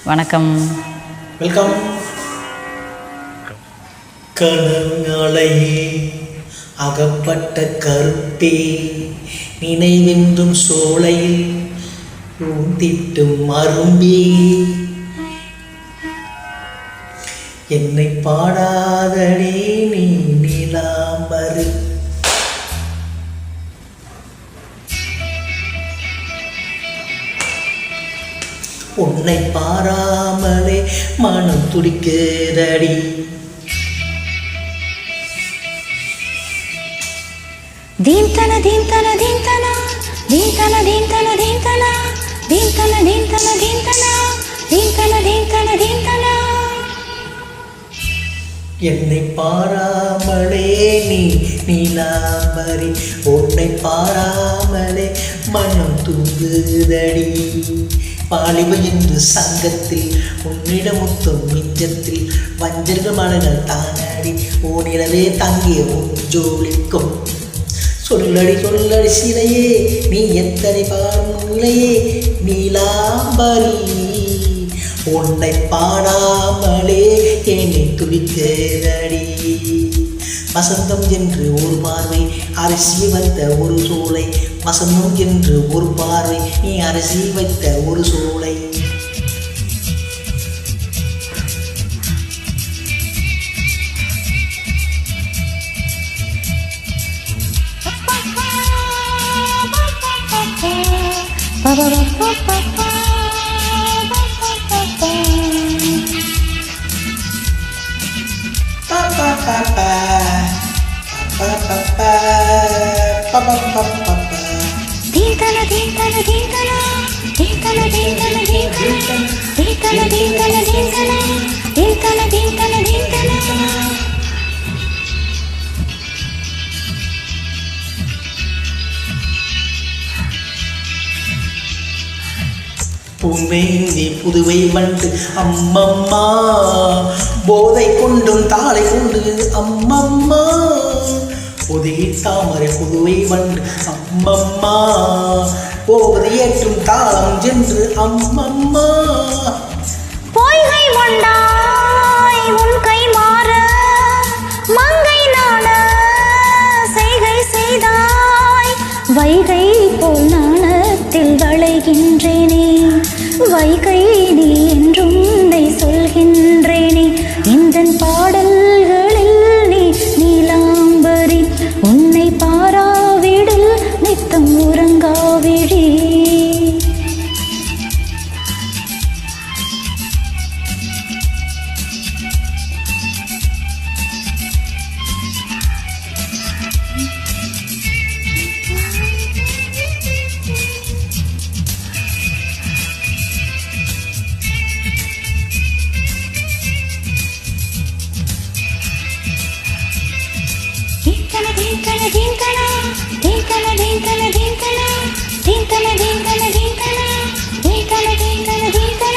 வணக்கம். வெல்கம். கனங்களையே அகப்பட்ட கருப்பே, நினைவென்றும் சோலையில் ஊந்திட்டும் அரும்பே, என்னை பாடாதடே நீ நிலாம்பரி. உன்னை பாராமலே மனம் துடிக்கிறடி. தீம்தன தீம்தன தீம்தன தீம்தன தீம்தன தீம்தன தீம்தன தீம்தன தீம்தன தீம்தன தீம்தன தீம்தன. என்னை பாராமலே நீ நீலாம்பரி, உன்னை பாராமலே மனம் தூங்குதடி. வாலிப என்று சங்கத்தில் உன்னிடமுத்தும் மிஞ்சத்தில் வஞ்சர்கள் மலர்கள் தானடி, ஓனிலவே தங்கிய உன் ஜோலிக்கும். சொல்லடி சொல்லடி சிலையே, நீ எத்தனை பாடும் நிலையே நீலாம்பரி, உன்னை பாடாமலே என்னை துடிக்கிறடி. வசந்தம் என்று ஒரு பார்வை அரிசி வைத்த ஒரு சோலை, வசந்தம் என்று ஒரு பார்வை நீ அரிசி வைத்த ஒரு சோலை. தீம்தன தீம்தன தீம்தன தீம்தன தீம்தன தீம்தன தீம்தன தீம்தன தீம்தன தீம்தன தீம்தன தீம்தன. பூமேந்தி புதுவை வண்டு அம்மம்மா, போதை கொண்டும் தாளை கொண்டு அம்மம்மா, புதிய தாமரை புதுவை வண்டு அம்மம்மா, போதை ஏற்றும் தாளம் சென்று அம்மம்மா. பொய்கை கொண்டாய் உன் கை மாற, மங்கை நாண செய்கை செய்தாய், வைகை போல் நாணத்தில் வளைகின்றேனே, வைகை நீ என்றும் உன்னை சொல்கின்றேனே. இந்த பாடல்களில் நீ நீலாம்பரி, உன்னை பாராவிடில் நித்தம் உறங்காவிழி. தீம்தன தீம்தன தீம்தன தீம்தன தீம்தன தீம்தன தீம்தன தீம்தன தீம்தன தீம்தன தீம்தன.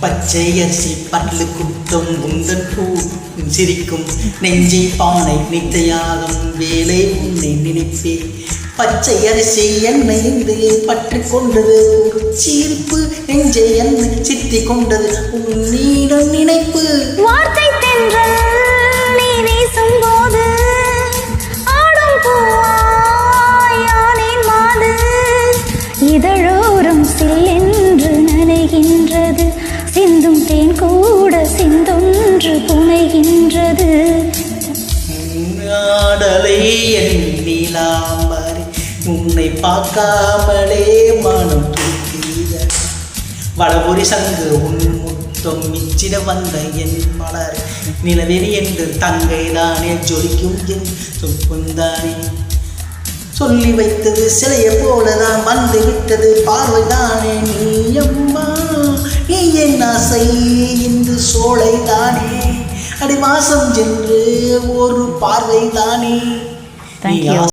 பச்சை அரிசி பல்லு குட்டும் உந்தன் பூ சிரிக்கும் நெஞ்சை பானை நித்தையாகும் வேலை உன்னை நினைப்பே. பச்சை அரிசி என்னை என்று பற்றி கொண்டது ஒரு சீர்ப்பு, நெஞ்சை என்னை சித்தி கொண்டது உன் நீடம் நினைப்பு. வார்த்தை தென்றல் நீ வீசும் போது ஆடும் பூவாய் ஆனேன் மாது, இதழோரம் சில்லென்று நனைகின்றது, சிந்தும் தேன் கூட சிந்தொன்று புனைகின்றது. ஆடலே என் நீலாம்பரி, உன்னை பார்க்காமலே மனம் துடிக்கிற. வடபுரி சங்கு உன் முத்தம் மிச்சிட வந்த என் மலர், நிலவெறி என்று தங்கை தானே ஜொலிக்கும் என் சொப்புந்தானே. சொல்லி வைத்தது சிலைய போலதான் வந்து விட்டது பார்வைதானே நீ அம்மா, நீ என் ஆசை இந்த சோலை தானே, அடி மாசம் சென்று ஒரு பார்வை தானே. Thank you.